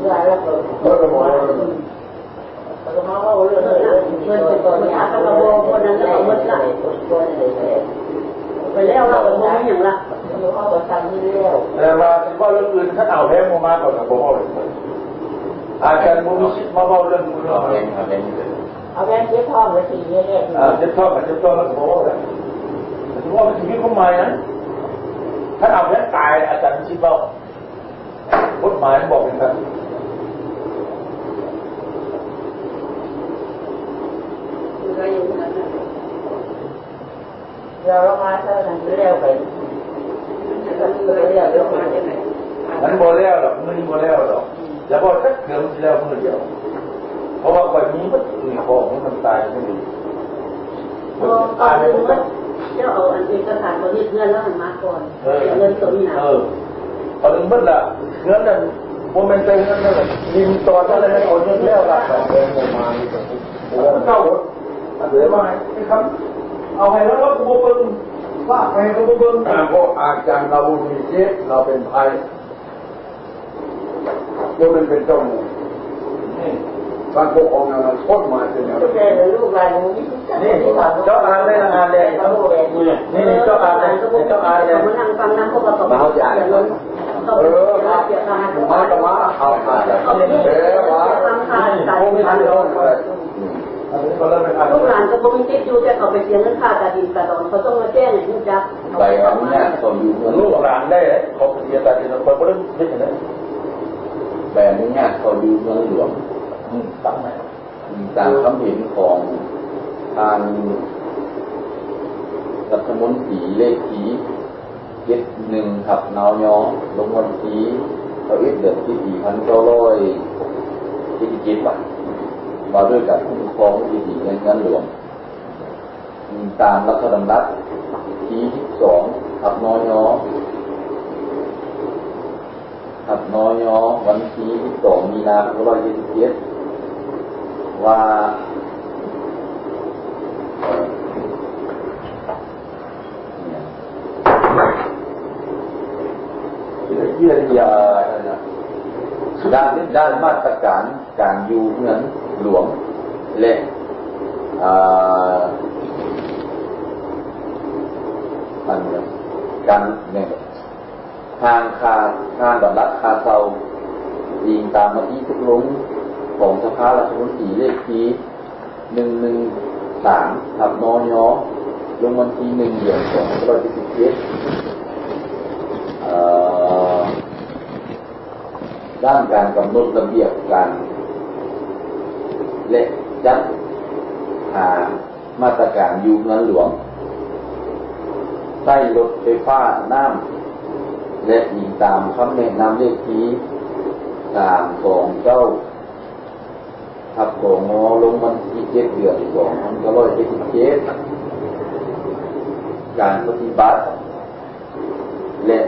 ได้แล้วก็ก็มาว่าเรื่องเลยเพื่อนเป็นคนอาตมาบอกคนนั้นแล้วก็หมดละไปแล้วเราก็มองอย่างละเขาก็ทำที่แล้วแต่ว่าก็เรื่องอื่นถ้าเอาแพ้มาก่อนกับผมอาจารย์มุนิชิตมาเล่าเรื่องคุณเอาแพ้เจ็บท้องไปทีนี้เนี่ยเจ็บท้องกับเจ็บท้องแล้วผมว่าแบบถือว่าเป็นชีวิตของใหม่นะถ้าเอาแพ้ตายอาจารย์ชิดเล่ากฎหมายบอกเป็นแบบเรามาเท่านั้นเร็วไปมันโบแล้วหรอกมันโบแล้วหรอกแล้วพอสักเดือนที่แล้วมันเดียวเพราะว่าก่อนนี้มันมีของมันตายไม่ดีตอนนึงว่าเจ้าเอาอันเอกสารตัวนี้เงินแล้วมันมาก่อนเงินตัวนี้นะตอนนึงมันละเงินนั้นโมเมนต์เงินนั่นดินตัวอะไรนั่นโอนเงินแล้วละเงินมาเก้าเหลือมาที่คำเอาให้แล้วเราโมเบิ้งว่าให้เราโมเบิ้งเพราะอาจารย์เราบุญมีเจ็บเราเป็นไทยตัวมันเป็นเจ้าหมู่การปกครองงานโคตรมาเป็นอย่างนี้ลูกหลานนี่เจ้าอาเลยงานเลยนี่เจ้าอาเลยเจ้าอาเลยมานั่งฟังนั่งพวกเรามาเอาใจมาจะมาเอามาเดี๋ยวมาโอ้ไม่ทันแล้วลูกหลานก็ไม่ติดอยู่แต่เขาไปเสียเงินค่าการดินการดอนเขาต้องมาแจ้งอย่างนี้จ้ะใบอันนี้เขาอยู่ลูกหลานได้เขาเสียการดินเขาก็เริ่มคิดอย่างนี้แบบนี้เขาอยู่เมืองหลวงตั้งไหนตามคำเห็นของทางรัฐมนตรีเลขที่71ทับนอยลงวันที่เดือนที่4,977 บาทมาด้วยกับผู้ปกครองที่ดีเงินหลวงตามรัฐธรรมนูญที่12ทับนอยวันที่12 มีนาคม 2577ว่าด้านมาตรการการอยู่เงินหลวงและการเนี่ยทางบัตรรัฐคาเซาอิงตามมติทุกลงของสภารัฐมนตรีเลขที่113ทับนอยลงวันที่1 เดือน 2577ด้านการกำหนดระเบียบการและจัดหามาตรการอยู่เงินหลวงใต้รถไฟฟ้าน้ำและอิงตามคำแนะนำเลขที่329ทับของลงวันที่7 เดือน 2577การปฏิบัติและ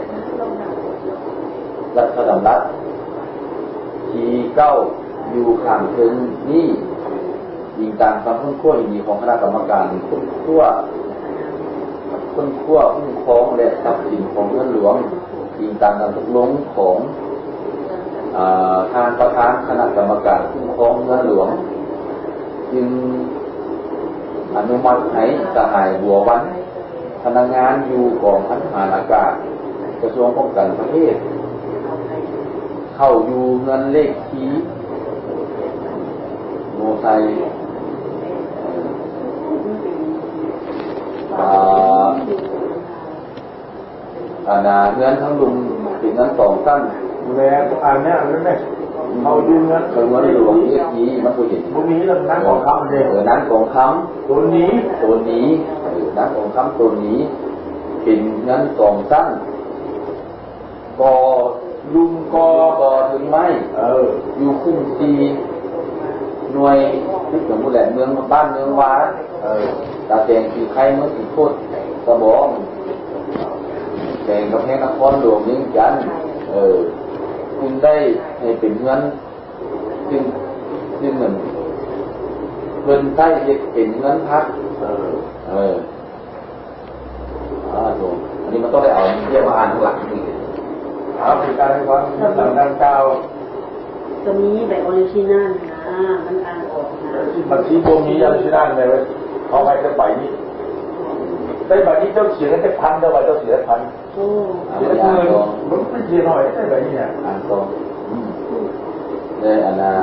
รัฐธรรมนูญที่9อยู่ข้างถึงนี้ยิงตามคำคุ้นมีของคณะกรรมการคุ้นคุ้มครองและทรัพย์สินของเงินหลวงยิงตามการตกลงของทางประธานคณะกรรมการคุ้มครองเงินหลวงจึงอนุมัติให้สหายบัววันพนักงานอยู่กองพัฒนาอากาศกระทรวงป้องกันประเทศเข้าอยู่เงินเลขที่โมไซเงินทั้งลุมติดเงิน2 ตั้งแม่อ่านเนี่ยนั่นแหละเขาดูเงินหลวงเลขที่มันตัวเห็นตรงนี้เรื่องนั้นของคำเลยนั้นของคำตัวนี้นั้นของคำตัวนี้เป็นเงิน2 ตั้งก็ลุงก็ถึงไม่อยู่คุ้มซีหน่วยที่สมบูรณ์แหละเมืองบ้านเมืองวาตาแดงคือใครเมื่อสิโคตรกระบอกแดงกับแห่งนครหลวงยิ่งจันคุณได้ให้เป็นเงินซึ่งเหมือนเงินใต้เป็นเงินพักถูกอันนี้มันต้องได้เอาเรียกมาอ่านหลักนี่เป็นการให้ความดังเก้า ตัวนี้แบบออริจินัลนะมันอ่านออกนะ บัญชีโบมีออริจินัลไหมเว้ยเขาให้จะใบนี้ได้ใบนี้เจ้าเสียได้พันเท่าไหร่เจ้าเสียพัน โอ้ เสียเงินมันไม่เสียหน่อยได้ใบนี้เนี่ย อ่านก็ได้อันน่ะ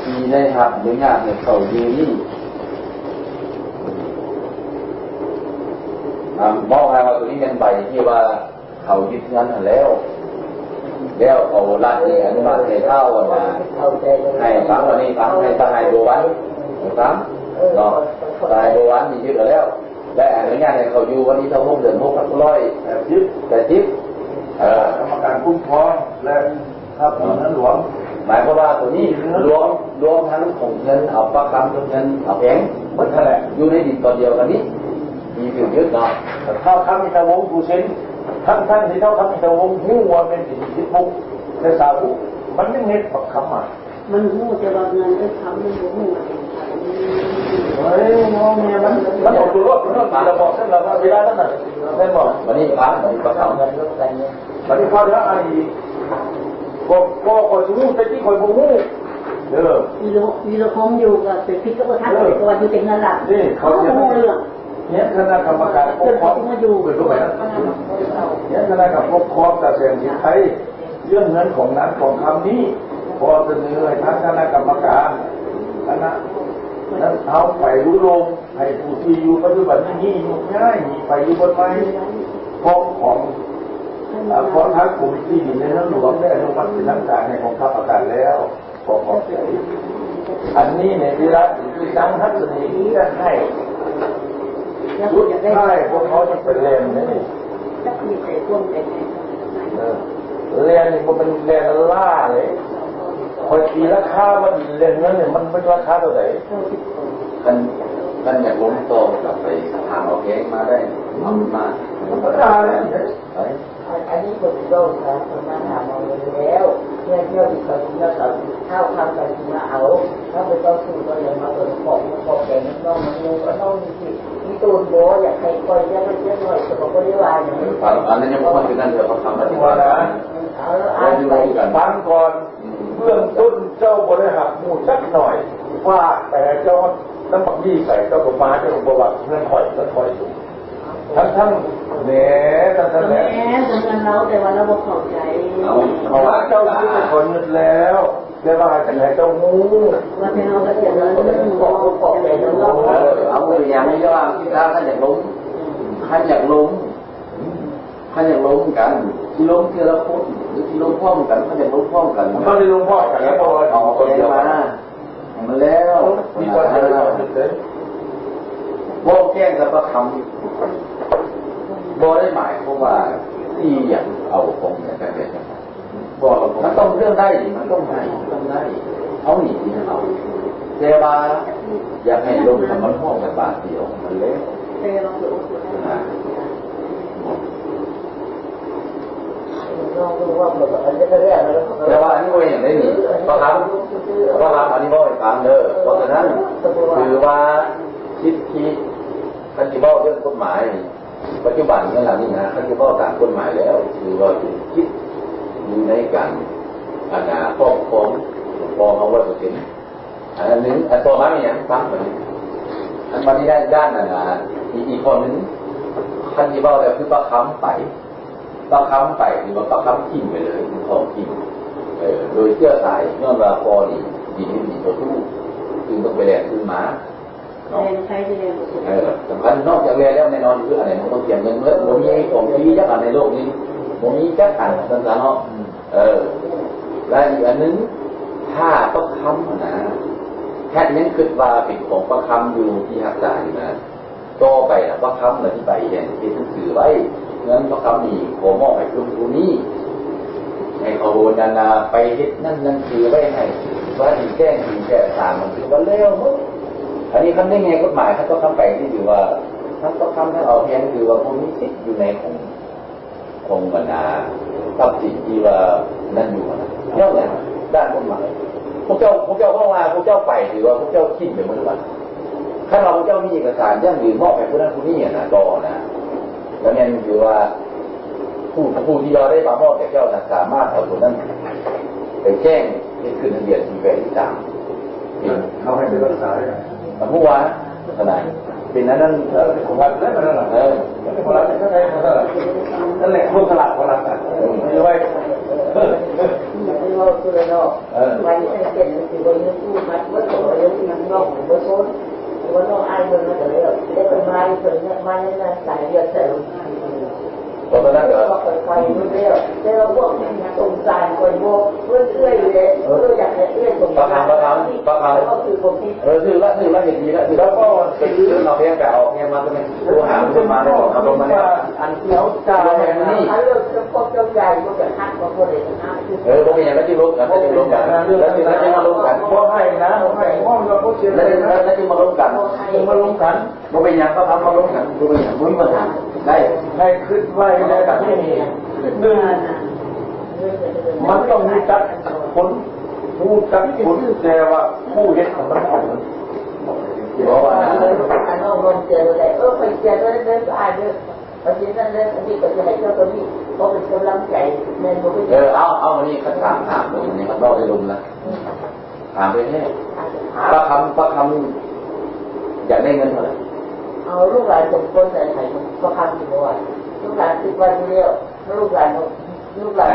มีได้หักหรืองานเนี่ยเขาดีนี่บอกให้ว่าตัวนี้เป็นใบที่ว่าเขายึดเงินแล้วเอาลัดนี่อนุมัติให้เท่าวันนะให้ฟังวันนี้ฟังให้ตายโบวันฟังเนาะตายโบวันมียึดแล้วและอนุญาตให้เขาอยู่วันนี้เท่า6 เดือน6,100แต่ทิปกรรมการคุ้มครองและครับนั้นหลวงหมายความว่าตัวนี้รวมทั้งของเงินเอาประกันเงินเอาแผงมันแหละอยู่ในดินตัวเดียวกันนี้มีอยู่เยอะเนาะถ้าทำในทางวงดูเช่นท่านที่เท่าทำในทางวงหูว่าเป็นสิ่งที่มุกในสาวมันไม่เน็ตปักคำอ่ะมันหูจะว่าเงินได้ทำมันหูเฮ้ยงอเมียมันบอกดูรถเราบอกเส้นเราเวลานั้นน่ะเส้นบอกวันนี้พักวันนี้ประคำวันนี้พอเดี๋ยวไอ้ก็สู้แต่ที่คอยบูมูวีรพงษ์อยู่กับเป็นพิษกับท่านเป็นตัวอยู่เป็นเงินหลักเขาไม่รู้เรื่องเนี่ยคณะกรรมการปกครองมาอยู่เป็นรูปแบบเนี่ยคณะกรรมการปกครองแต่เสียงที่ไทยเรื่องเงินของนั้นของคำนี้พอเสนอให้ทั้งคณะกรรมการคณะนั้นเอาไปรู้ลงให้ผู้ที่อยู่ปัจจุบันนี้อยู่ง่ายมีไปอยู่บนไม้พกของเพราะทั้งกลุ่มที่อยู่ในเรื่องหลวงได้อนุมัติเป็นทางการในของข้าราชการแล้วขอเสียอันนี้ในวิรัตที่ตั้งทัศนีนี้ก็ให้ชุดใช่พวกเขาจะเป็นเรียนนี่เรียนนี่มันเป็นเรียนล่าเลยคอยตีราคามันเรียนนั้นเนี่ยมันเป็นราคาเท่าไหร่กันอยากล้มโตกลับไปถามเอาแกงมาได้เอามามันก็ได้อันนี้คนโลกครับคนมาถามเราแล้วเนี่ยอีกคนนึงแล้วเข้าคำกันมาเอาถ้าไปต้องสู้ก็ยังมาตัวของแกงน้องมันงูก็ต้องมีตูนโบอยากใครคอยเยอะหน่อยแต่ก็ได้ว่าอย่างนี้อันนั้นยังไม่มาถึงนั่นเถอะเขาทำมาที่ว่านะฟังก่อนเบื้องต้นเจ้าบริหารหมู่สักหน่อยว่าแต่เจ้าน้ำปักยี่ใส่เจ้าประมาเจ้าประวัติเงินถอยอยู่ทั้งแหน่ทั้งแหน่จนกันเราแต่ว่าเราบอกเข้าใจเพราะว่าเจ้าที่เป็นคนนึกแล้วแต่ว่าจะไหนเจ้างูว่าแต่เราก็จะเดินบอกใจเราเอาอย่างนี้ว่าที่ท่านอยากล้มท่านอยากล้มกันที่ล้มคือเราพูดหรือที่ล้มพร้อมกันท่านอยากล้มพร้อมกันมันเลยล้มพร้อมกันแล้วพอเอาคนเดียวมาแล้วมีคนเดียวบอกแก้งกับประคำบอกได้หมายเพราะว่าที่อยากเอาของอย่างไรบอกมันต้องเรื่องได้มันต้องได้เอาหนีเอาแต่ว่าอยากให้ลงทำมันห้องแบบบาทเดียวมันเล็กแต่ว่าอันนี้ว่าอย่างไรนี่ประคำอันนี้บอกให้ฟังเด้อเพราะฉะนั้นคือว่าคิดคันที่บอกเรื่องกฎหมายปัจจุบันนี่แหละนี่นะคันที่บอกตามกฎหมายแล้วคือว่าคิดอยู่ในการครอบครองเอาไว้สุดที่อันนึงอันตัวมาเนี่ยฟังเหมือนอันวันนี้ด้านอีกคนนึงคันที่บอกแล้วคือประคำไปหรือว่าประคำทิ้งไปเลยของทิ้งโดยเชื่อสายย้อนว่าพอดีตัวทู่จึงต้องไปแลกคือหมาสำคัญนอกจากเรียนแล้วแน่นอนคืออะไรมันต้องเก็บเงินเมื่อมันมีของดีจักอันในโลกนี้มันมีจักอันสั้นๆเนาะและอีกอันนึงถ้าประคำนะแค่นี้คือว่าเป็นของประคำอยู่ที่หักษาอยู่นะต่อไปนะประคำเหมือนที่ไปเห็นที่ท่านสื่อไว้เงินประคำมีขอมอบให้คุณนี้ให้เขาโอนนาไปเฮ็ดนั่นคือไว้ให้ว่าดีแก้งดีแก้ต่างมันคือว่าเร็วอันนี้คำได้ไงกฎหมายท่านก็คำไปที่อยู่ว่าท่านก็คำท่านเอาแทนคือว่าคนมีสิทธิ์อยู่ในของบรรดาทรัพย์สินที่ว่านั่นอยู่นะเยอะเลยด้านกฎหมายพวกเจ้าเข้ามาพวกเจ้าไปหรือว่าพวกเจ้าคิดเป็นมันหรือเปล่าถ้าเราพวกเจ้ามีเอกสารย่างยืนมอบให้ผู้นั้นผู้นี้นะต่อนะแล้วเนี่ยคือว่า ผู้ที่เราได้ปามอบแก่เจ้าสามารถเอาตัวนั้นไปแจ้งให้ขึ้นทะเบียนที่แปลงที่ต่างเขาให้ไปรักษาได้ผู้ว่าขนาดเป็นนั้นผมว่าได้มาแล้วหรอคนละก็ได้นั่นแหละคนตลาดคนละกันไม่ไว้ไม่ว่าคือเราวันนี้เกิดคือวันนี้พูดมาว่าตัวเราที่มันนอกหรือว่าโซนหรือว่านอกอายมันมาแต่เลยได้เป็นมาเป็นมาในนั้นสายเดียวแต่ตอนนั้นก็เปิดไฟมันเดียวแต่เราพวกสงสารคนพวกเรื่อยๆเลยอยากจะเอื้อสงสารก็คือคนที่คือละเห็นดีแล้วคือแล้วก็คือเราเพียงแต่ออกเนี่ยมาจะเป็นตัวหาขึ้นมาได้เอาลงมาเนี่ยอันเดียวจ้านี่ถ้าเลือกพวกเจ้าใหญ่พวกกระทักพวกคนเด็กนะพวกนี้แล้วที่ลงกันแล้วที่ลงกันแล้วที่มาลงกันพวกให้นะให้ห้องเราพวกเชียร์แล้วที่มาลงกันมาลงกันพวกเป็นยังก็ทำมาลงกันพวกเป็นยังมุ้ยมาทำได้ให้ขึ้นไว้ได้แบบนี้หนึ่งมันต้องมีจัดคนผู้จัดคนแต่ว่าผู้เห็นมันออกเพราะว่าอันนั้นลงเจอเลยไปเจอเลยเลยอ่านเลยเพราะฉะนั้นเลยที่ก็จะให้เจ้าตัวนี้เขาเป็นกำลังใจในโลกนี้เอาวันนี้เขาถามวันนี้เขาเล่าได้ลงนะถามไปแค่ประคำอยากได้เงินเท่าไหร่เอาลูกหลานคนคนใส่ไข่ประคำอยู่ว่าลูกหลาน10 วันเดียวลูกหลาน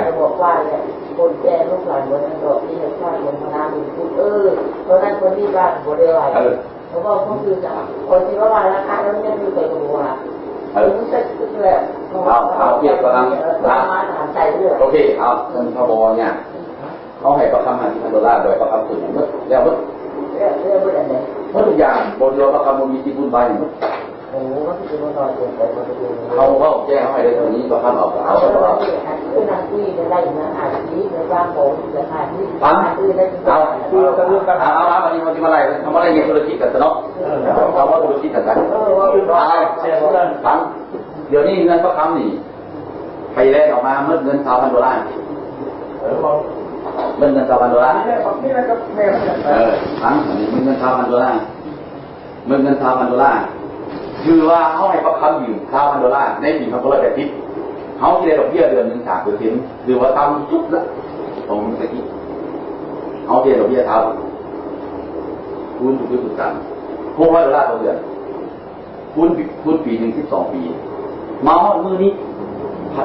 จะบอกว่าเนี่ยคนแก่ลูกหลานวันนั้นดอกที่ให้ข้าวคนมานาบุญคุณเพราะนั้นคนที่บ้านบ่ได้ไหวเพราะว่าเขาคือคนที่ว่าราคาแล้วเนี่ยคือไปกับบัวถึงจะคือแบบเอาเกี่ยวกับทางโอเคเอาเงินพบเนี่ยเขาให้ประคำ$5,000โดยประคำส่วนอย่างนี้แล้วเมื่อทุกอย่างบนเรือประคำมันมีที่บุญใบอย่างนี้โอ้ก็คือมันนอนอยู่แต่มันจะดูเขาแจ้งให้ได้ตรงนี้ประคำเอาคือนางที่จะได้เนื้อหาที่เนื้อบางผมจะหาที่คือได้เอาวันนี้มาอะไรทำอะไรเงี้ยธุรกิจกันซะเนาะเราว่าธุรกิจกันกันฟังเดี๋ยวนี้เงินประคำนี่ไปแลกออกมาเมื่อเงิน$1,000เมื่อเงิน$1,000ฟังเงิน$1,000เมื่อเงิน$1,000คือว่าเขาให้ประคำอยู่$1,000ในปี2580เขาที่ได้ดอกเบี้ยเดือนนึง3%หรือว่าทำสุดละของเศรษฐกิจเขาที่ได้ดอกเบี้ยคูณถูกกัน$600ต่อเดือนคูณปีหนึ่ง12 ปีมาฮอดมือนี้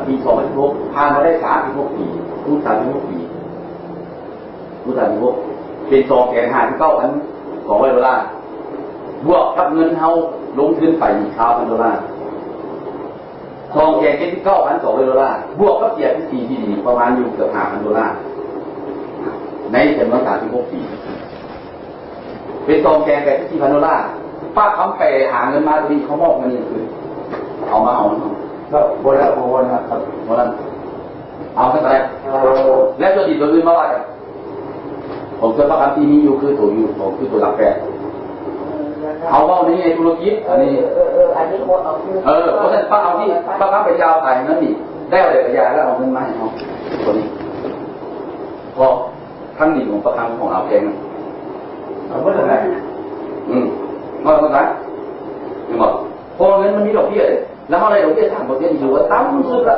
ปี2016ผ่านมาได้36 ปีคูณ36 ปีเป็น$2,559,200บวกกับเงินเฮาลงทุนไป$1,000ทองแกง$99,200บวกกับเสียที่ดีประมาณอยู่เกือบ$5,000ในจำนวน36 ปีเป็นทองแกง$4,000ป้าคำไปหาเงินมาดีเขามอบเงินคืนเอาแล้วโบราณครับเอาเท่าไหร่และตัวดีตัวอื่นมาว่าผมเกิดประคำที่นี้อยู่คือตัวหลักแปดเอาว่านี้ไงธุรกิจอันนี้เพราะฉะนั้นป้าเอาที่ป้าค้าไปเจ้าถ่ายนั้นนี่ได้อะไรกระยาแล้วเอาเงินมาให้เขาตัวนี้พอขั้นดีของประคำของเอาเองเอาเมื่อไหร่มาเมื่อไหร่ยังบอกพอเงินมันมีดอกเบี้ยแล้วอะไรดอกเบี้ย3%อยู่ว่าต่ำสุดละ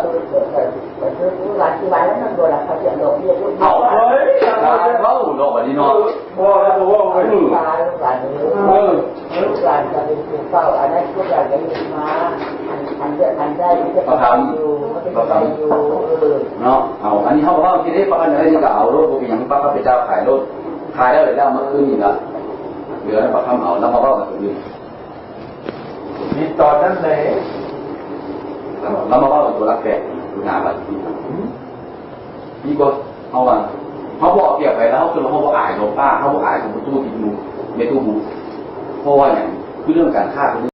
หลายที่วันแล้วนั่งโดนเขาเสียดอกเบี้ยเอาเลยเขาดอกแบบนี้เนาะพอแล้วตัวว่าลูกหลานจะเป็นผู้เฝ้าอันนั้นลูกหลานจะมีมาอันได้จะประคำเนาะเอาอันนี้เขาบอกว่าที่ได้ประกันอะไรนี่ก็เอารถบุกอย่างป้าไปเจ้าขายรถขายได้เลยแล้วเมื่อคืนนี่ละเหลือประคำเอาแล้วมาว่ากันอื่นมีตอนนั้นเลยแล้วมาว่าตัวรักแก่ตัวหนาบัดนี่ก็เขาว่าเขาบอกเกี่ยวไปแล้วคือเขาบอกอายของป้าเขาบอกอายของตู้ติดมูในตู้มูเพราะว่าอย่างคือเรื่องการฆ่า